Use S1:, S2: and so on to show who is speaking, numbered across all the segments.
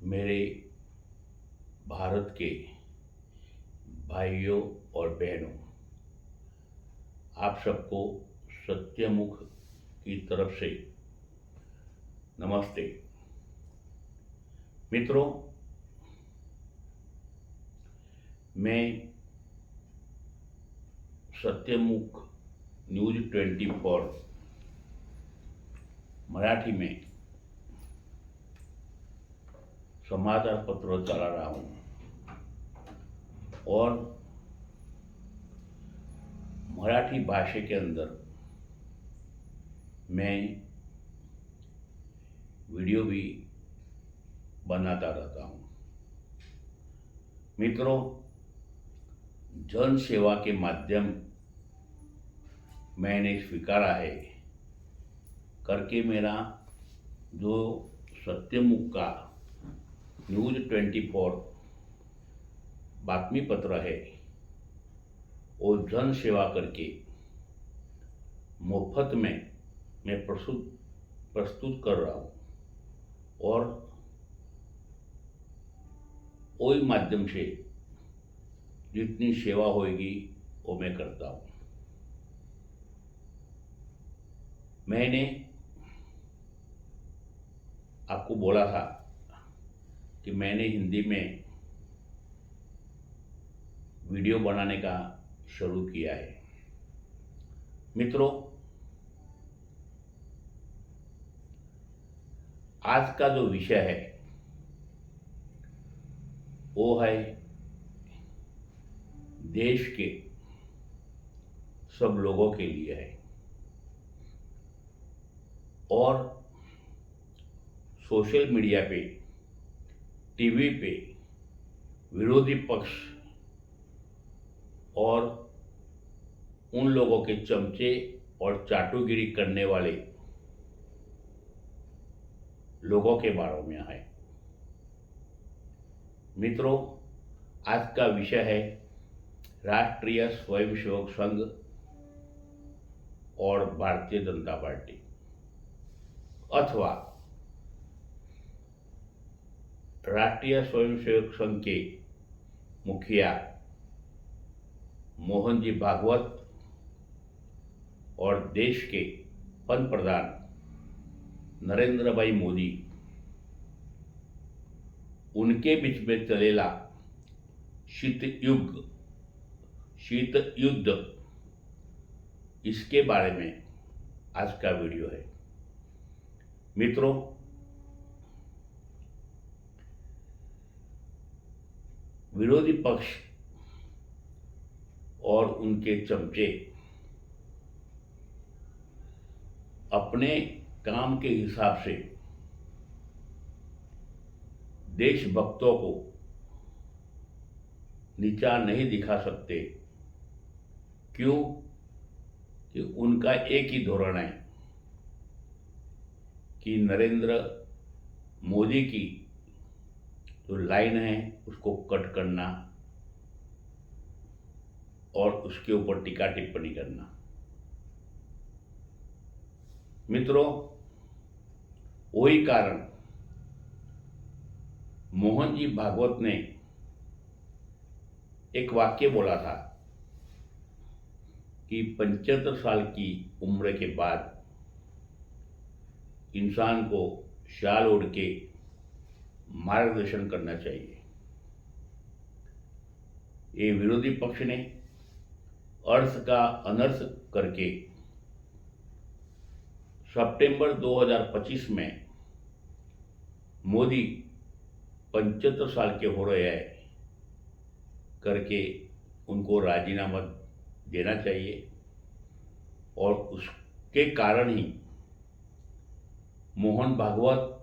S1: मेरे भारत के भाइयों और बहनों, आप सबको सत्यमुख की तरफ से नमस्ते। मित्रों, मैं सत्यमुख न्यूज 24 मराठी में समाचार पत्र चला रहा हूँ और मराठी भाषा के अंदर मैं वीडियो भी बनाता रहता हूँ। मित्रों, जन सेवा के माध्यम मैंने स्वीकारा है करके मेरा जो सत्यमुख का न्यूज 24 बातमी पत्र है वो जन सेवा करके मुफ्त में मैं प्रस्तुत कर रहा हूँ और वही माध्यम से जितनी सेवा होगी वो मैं करता हूँ। मैंने आपको बोला था कि मैंने हिंदी में वीडियो बनाने का शुरू किया है। मित्रों, आज का जो विषय है वो है देश के सब लोगों के लिए है और सोशल मीडिया पे, टीवी पे विरोधी पक्ष और उन लोगों के चमचे और चाटुगिरी करने वाले लोगों के बारे में है। मित्रों, आज का विषय है राष्ट्रीय स्वयंसेवक संघ और भारतीय जनता पार्टी अथवा राष्ट्रीय स्वयंसेवक संघ के मुखिया मोहन जी भागवत और देश के पंत प्रधान नरेंद्र भाई मोदी, उनके बीच में चलेला शीत युद्ध, इसके बारे में आज का वीडियो है। मित्रों, विरोधी पक्ष और उनके चमचे अपने काम के हिसाब से देशभक्तों को नीचा नहीं दिखा सकते। क्यों? कि उनका एक ही धोरण है कि नरेंद्र मोदी की जो लाइन है उसको कट करना और उसके ऊपर टीका टिप्पणी करना। मित्रों, वही कारण मोहन जी भागवत ने एक वाक्य बोला था कि 75 साल की उम्र के बाद इंसान को शाल ओढ़ के मार्गदर्शन करना चाहिए। ये विरोधी पक्ष ने अर्थ का अनर्थ करके सितंबर 2025 में मोदी 75 साल के हो रहे हैं करके उनको राजीनामा देना चाहिए और उसके कारण ही मोहन भागवत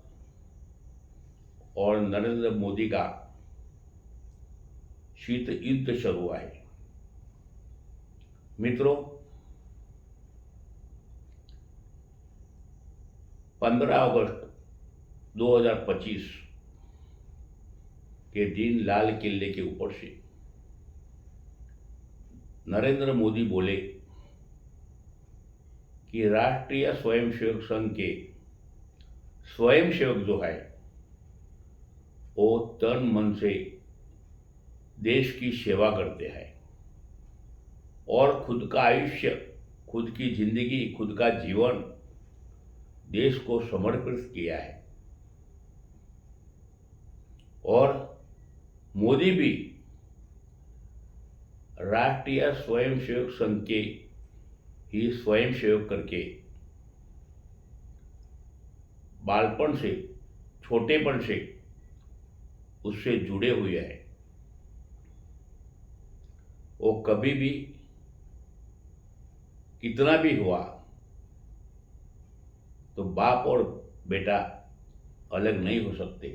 S1: और नरेंद्र मोदी का शीत युद्ध शुरू हुआ है। मित्रों, 15 अगस्त 2025 के दिन लाल किले के ऊपर से नरेंद्र मोदी बोले कि राष्ट्रीय स्वयंसेवक संघ के स्वयंसेवक जो है वो तन मन से देश की सेवा करते हैं और खुद का आयुष्य, खुद की जिंदगी, खुद का जीवन देश को समर्पित किया है। और मोदी भी राष्ट्रीय स्वयंसेवक संघ के ही स्वयंसेवक करके बालपन से, छोटेपन से उससे जुड़े हुए हैं। वो कभी भी कितना भी हुआ तो बाप और बेटा अलग नहीं हो सकते।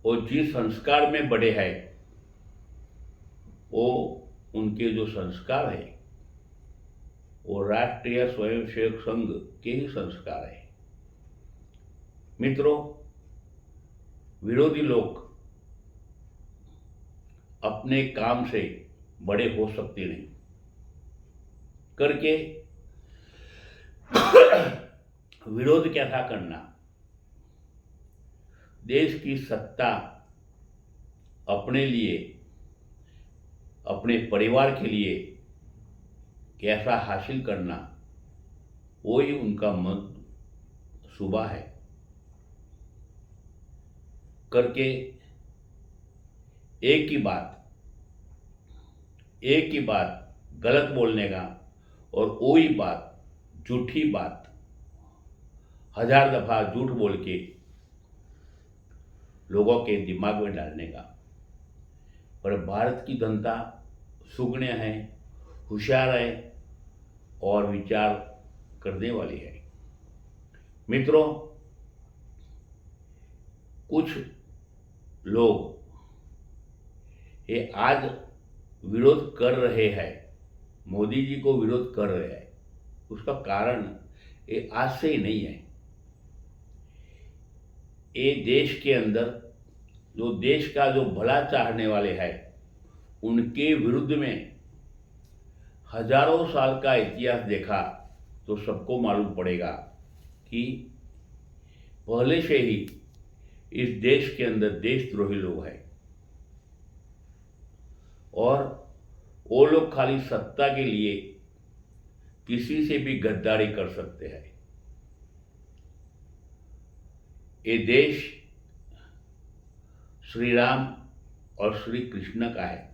S1: वो जिस संस्कार में बड़े हैं, वो उनके जो संस्कार है वो राष्ट्रीय स्वयंसेवक संघ के ही संस्कार है। मित्रों, विरोधी लोग अपने काम से बड़े हो सकते नहीं करके विरोध कैसा करना, देश की सत्ता अपने लिए, अपने परिवार के लिए कैसा हासिल करना, वो ही उनका मंसूबा है करके एक ही बात गलत बोलने का और वही बात, झूठी बात 1000 दफा झूठ बोल के लोगों के दिमाग में डालने का। पर भारत की जनता सुगण्य है, होशियार है और विचार करने वाली है। मित्रों, कुछ लोग ये आज विरोध कर रहे हैं, मोदी जी को विरोध कर रहे हैं, उसका कारण ये आज से ही नहीं है। ये देश के अंदर जो देश का जो भला चाहने वाले हैं, उनके विरुद्ध में हजारों साल का इतिहास देखा तो सबको मालूम पड़ेगा कि पहले से ही इस देश के अंदर देशद्रोही लोग हैं और वो लोग खाली सत्ता के लिए किसी से भी गद्दारी कर सकते हैं। ये देश श्री राम और श्री कृष्ण का है।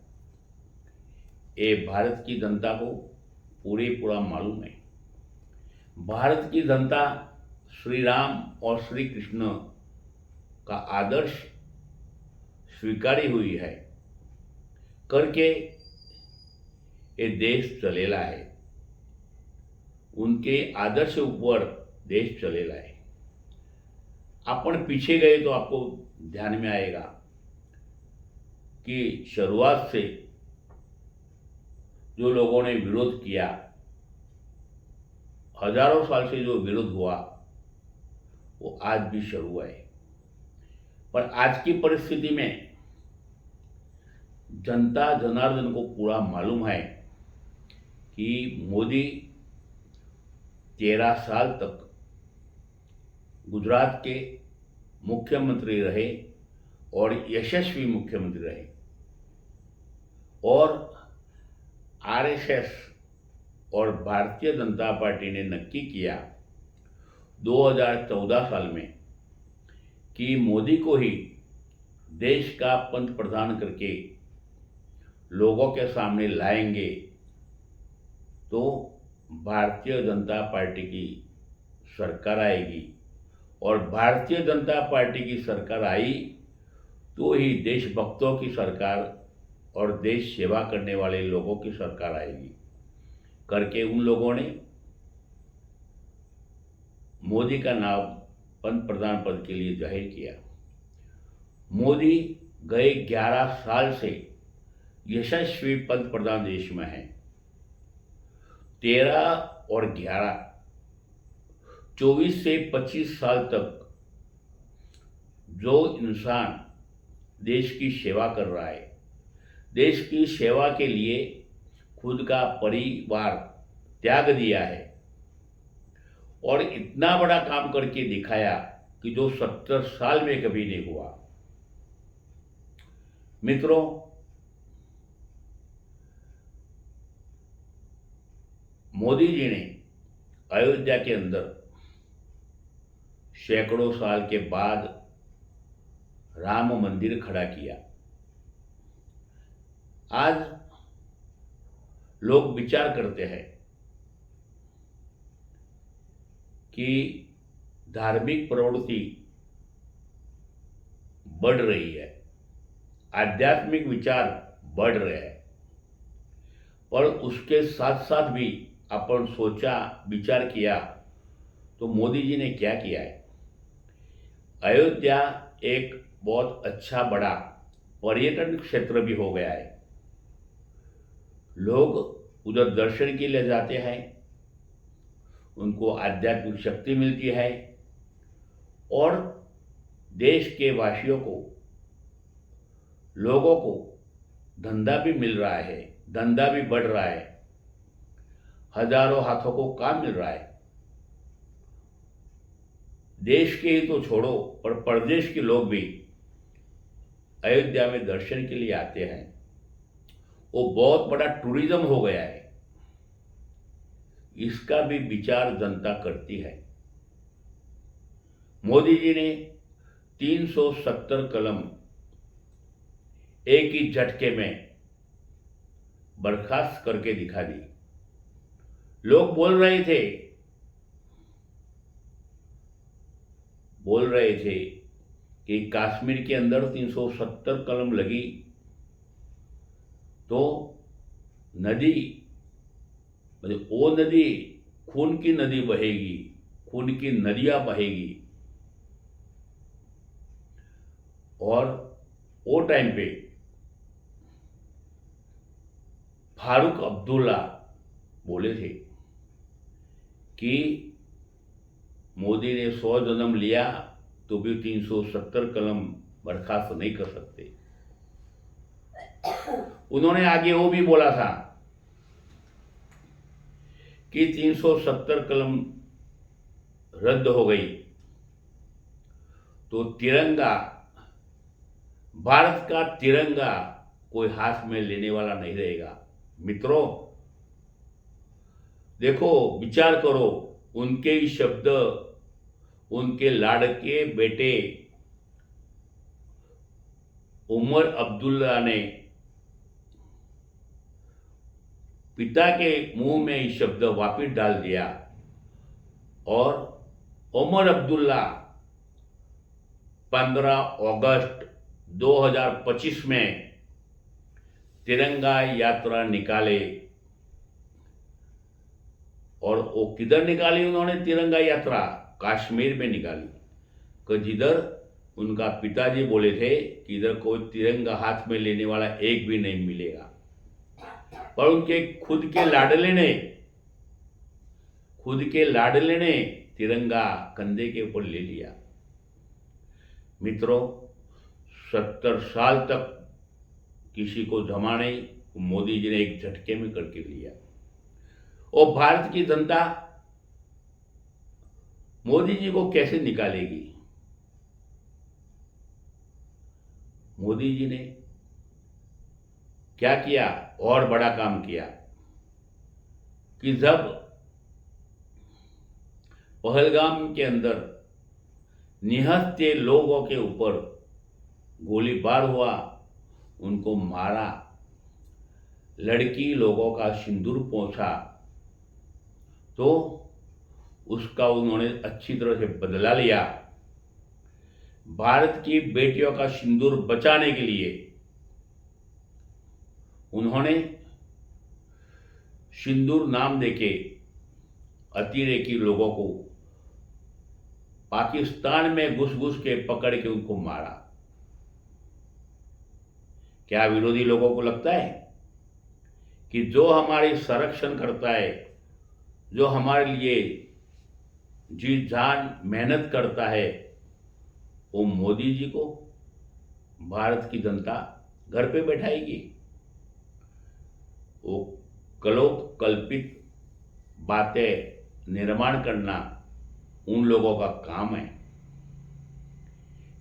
S1: ये भारत की जनता को पूरा मालूम है। भारत की जनता श्री राम और श्री कृष्ण का आदर्श स्वीकारी हुई है करके ये देश चलेला है। उनके आदर्श से ऊपर देश चलेला है। अपन पीछे गए तो आपको ध्यान में आएगा कि शुरुआत से जो लोगों ने विरोध किया, हजारों साल से जो विरोध हुआ, वो आज भी शुरू है। पर आज की परिस्थिति में जनता जनार्दन को पूरा मालूम है कि मोदी 13 साल तक गुजरात के मुख्यमंत्री रहे और यशस्वी मुख्यमंत्री रहे और आरएसएस और भारतीय जनता पार्टी ने नक्की किया 2014 साल में कि मोदी को ही देश का पंत प्रधान करके लोगों के सामने लाएंगे तो भारतीय जनता पार्टी की सरकार आएगी और भारतीय जनता पार्टी की सरकार आई तो ही देशभक्तों की सरकार और देश सेवा करने वाले लोगों की सरकार आएगी करके उन लोगों ने मोदी का नाम पंत प्रधान पद के लिए जाहिर किया। मोदी गए 11 साल से यशस्वी पंत प्रधान देश में हैं। 13 और 11 24 से 25 साल तक जो इंसान देश की सेवा कर रहा है, देश की सेवा के लिए खुद का परिवार त्याग दिया है और इतना बड़ा काम करके दिखाया कि जो 70 साल में कभी नहीं हुआ। मित्रों, मोदी जी ने अयोध्या के अंदर सैकड़ों साल के बाद राम मंदिर खड़ा किया। आज लोग विचार करते हैं कि धार्मिक प्रवृत्ति बढ़ रही है, आध्यात्मिक विचार बढ़ रहे हैं, पर उसके साथ साथ भी अपन सोचा विचार किया तो मोदी जी ने क्या किया है। अयोध्या एक बहुत अच्छा बड़ा पर्यटन क्षेत्र भी हो गया है। लोग उधर दर्शन के लिए जाते हैं, उनको आध्यात्मिक शक्ति मिलती है और देश के वासियों को, लोगों को धंधा भी मिल रहा है, धंधा भी बढ़ रहा है, हजारों हाथों को काम मिल रहा है। देश के ही तो छोड़ो, पर प्रदेश के लोग भी अयोध्या में दर्शन के लिए आते हैं। वो बहुत बड़ा टूरिज्म हो गया है। इसका भी विचार जनता करती है। मोदी जी ने 370 कलम एक ही झटके में बर्खास्त करके दिखा दी। लोग बोल रहे थे कि कश्मीर के अंदर 370 कलम लगी तो नदी, मतलब वो नदी खून की नदी बहेगी, खून की नदियां बहेगी। और वो टाइम पे फारूक अब्दुल्ला बोले थे कि मोदी ने 100 जन्म लिया तो भी 370 कलम बर्खास्त नहीं कर सकते। उन्होंने आगे वो भी बोला था कि 370 कलम रद्द हो गई तो तिरंगा, भारत का तिरंगा कोई हाथ में लेने वाला नहीं रहेगा। मित्रों, देखो, विचार करो, उनके ही शब्द उनके लाड़के बेटे उमर अब्दुल्ला ने पिता के मुंह में ये शब्द वापिस डाल दिया और उमर अब्दुल्ला 15 अगस्त 2025 में तिरंगा यात्रा निकाले। और वो किधर निकाली उन्होंने तिरंगा यात्रा? कश्मीर में निकाली, कि जिधर उनका पिताजी बोले थे कि इधर कोई तिरंगा हाथ में लेने वाला एक भी नहीं मिलेगा। पर उनके खुद के लाडले ने तिरंगा कंधे के ऊपर ले लिया। मित्रों, 70 साल तक किसी को जमा नहीं, मोदी जी ने एक झटके में करके लिया। और भारत की जनता मोदी जी को कैसे निकालेगी? मोदी जी ने क्या किया? और बड़ा काम किया कि जब पहलगाम के अंदर निहत्थे लोगों के ऊपर गोलीबार हुआ, उनको मारा, लड़की लोगों का सिंदूर पोंछा, तो उसका उन्होंने अच्छी तरह से बदला लिया। भारत की बेटियों का सिंदूर बचाने के लिए उन्होंने सिंदूर नाम देके अतिरेकी लोगों को पाकिस्तान में घुस घुस के पकड़ के उनको मारा। क्या विरोधी लोगों को लगता है कि जो हमारी संरक्षण करता है, जो हमारे लिए जी जान मेहनत करता है, वो मोदी जी को भारत की जनता घर पे बैठाएगी? वो कल्पित बातें निर्माण करना उन लोगों का काम है।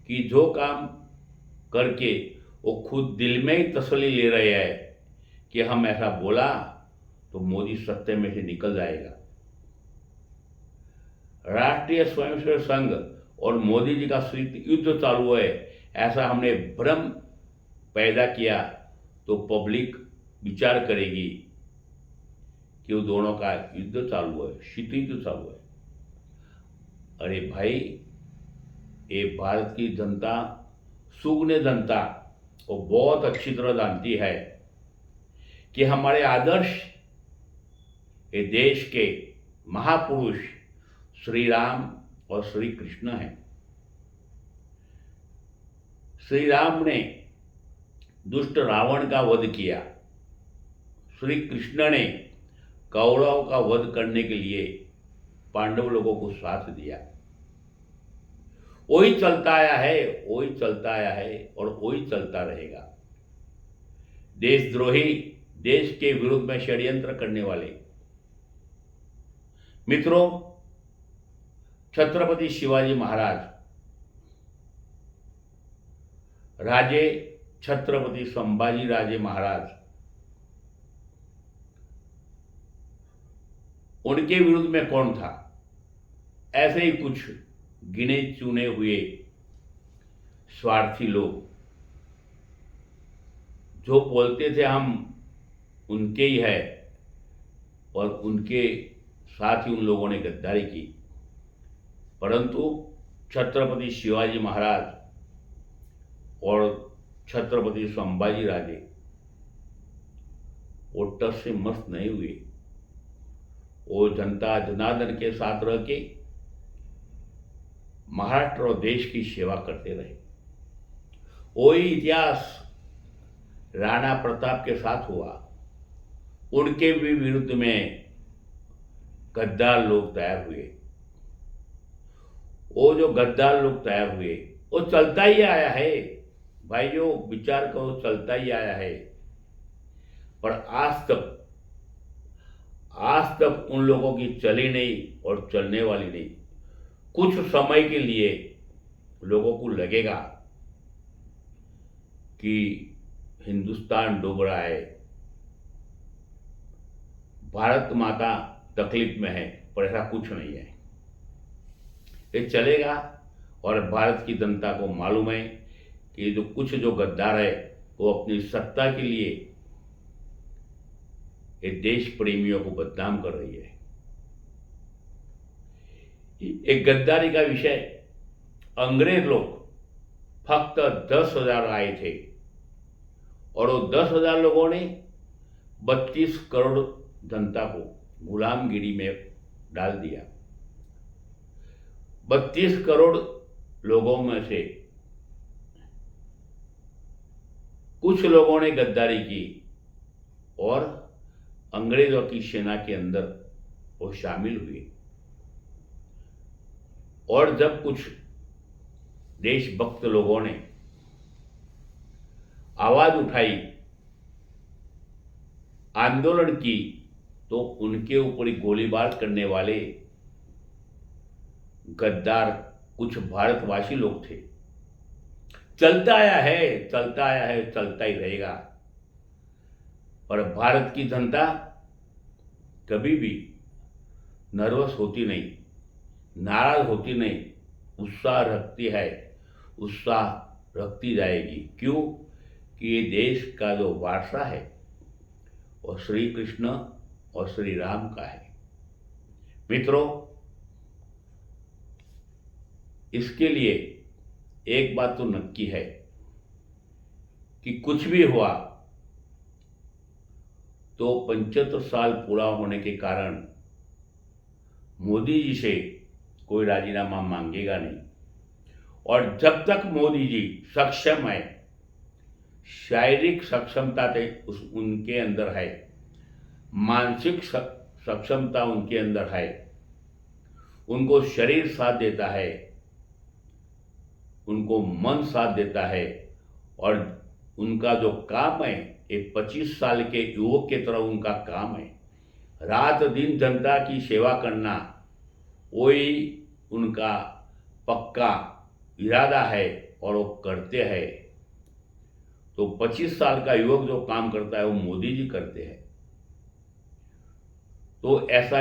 S1: कि जो काम करके वो खुद दिल में ही तसल्ली ले रहे हैं कि हम ऐसा बोला तो मोदी सत्ते में से निकल जाएगा। राष्ट्रीय स्वयंसेवक संघ और मोदी जी का शीत युद्ध चालू है, ऐसा हमने भ्रम पैदा किया तो पब्लिक विचार करेगी कि वो दोनों का युद्ध चालू है, शीत युद्ध चालू है। अरे भाई, ये भारत की जनता, सुगने जनता वो बहुत अच्छी तरह जानती है कि हमारे आदर्श ये देश के महापुरुष श्री राम और श्री कृष्ण हैं। श्री राम ने दुष्ट रावण का वध किया, श्री कृष्ण ने कौरवों का वध करने के लिए पांडव लोगों को साथ दिया। वही चलता आया है, वही चलता आया है और वही चलता रहेगा। देशद्रोही, देश के विरुद्ध में षड्यंत्र करने वाले मित्रों, छत्रपति शिवाजी महाराज, राजे छत्रपति संभाजी राजे महाराज, उनके विरुद्ध में कौन था? ऐसे ही कुछ गिने चुने हुए स्वार्थी लोग जो बोलते थे हम उनके ही है, और उनके साथ ही उन लोगों ने गद्दारी की। परंतु छत्रपति शिवाजी महाराज और छत्रपति संभाजी राजे वो टस से मस्त नहीं हुए। वो जनता जनार्दन के साथ रह के महाराष्ट्र और देश की सेवा करते रहे। वही इतिहास राणा प्रताप के साथ हुआ, उनके भी विरुद्ध में गद्दार लोग तैयार हुए। वो जो गद्दार लोग तैयार हुए वो चलता ही आया है भाइयों, विचार करो, चलता ही आया है। पर आज तक उन लोगों की चली नहीं और चलने वाली नहीं। कुछ समय के लिए लोगों को लगेगा कि हिंदुस्तान डूब रहा है, भारत माता तकलीफ में है, पर ऐसा कुछ नहीं है। ये चलेगा और भारत की जनता को मालूम है कि जो गद्दार है वो अपनी सत्ता के लिए ये देश प्रेमियों को बदनाम कर रही है। एक गद्दारी का विषय, अंग्रेज लोग फक्त 10,000 आए थे और वो 10,000 लोगों ने 32 करोड़ जनता को गुलामगिरी में डाल दिया। 32 करोड़ लोगों में से कुछ लोगों ने गद्दारी की और अंग्रेजों की सेना के अंदर वो शामिल हुए। और जब कुछ देशभक्त लोगों ने आवाज उठाई, आंदोलन की, तो उनके ऊपर गोलीबार करने वाले गद्दार कुछ भारतवासी लोग थे। चलता आया है, चलता आया है, चलता ही रहेगा। पर भारत की जनता कभी भी नर्वस होती नहीं, नाराज होती नहीं, उत्साह रखती है, उत्साह रखती जाएगी। क्यों? कि ये देश का जो वारसा है और श्री कृष्ण और श्री राम का है। मित्रों, इसके लिए एक बात तो नक्की है कि कुछ भी हुआ तो 75 साल पूरा होने के कारण मोदी जी से कोई राजीनामा मांगेगा नहीं। और जब तक मोदी जी सक्षम है, शारीरिक सक्षमता उनके अंदर है, मानसिक सक्षमता उनके अंदर है, उनको शरीर साथ देता है, उनको मन साथ देता है, और उनका जो काम है ये 25 साल के युवक की तरह उनका काम है। रात दिन जनता की सेवा करना वही उनका पक्का इरादा है और वो करते हैं, तो 25 साल का युवक जो काम करता है वो मोदी जी करते हैं। तो ऐसा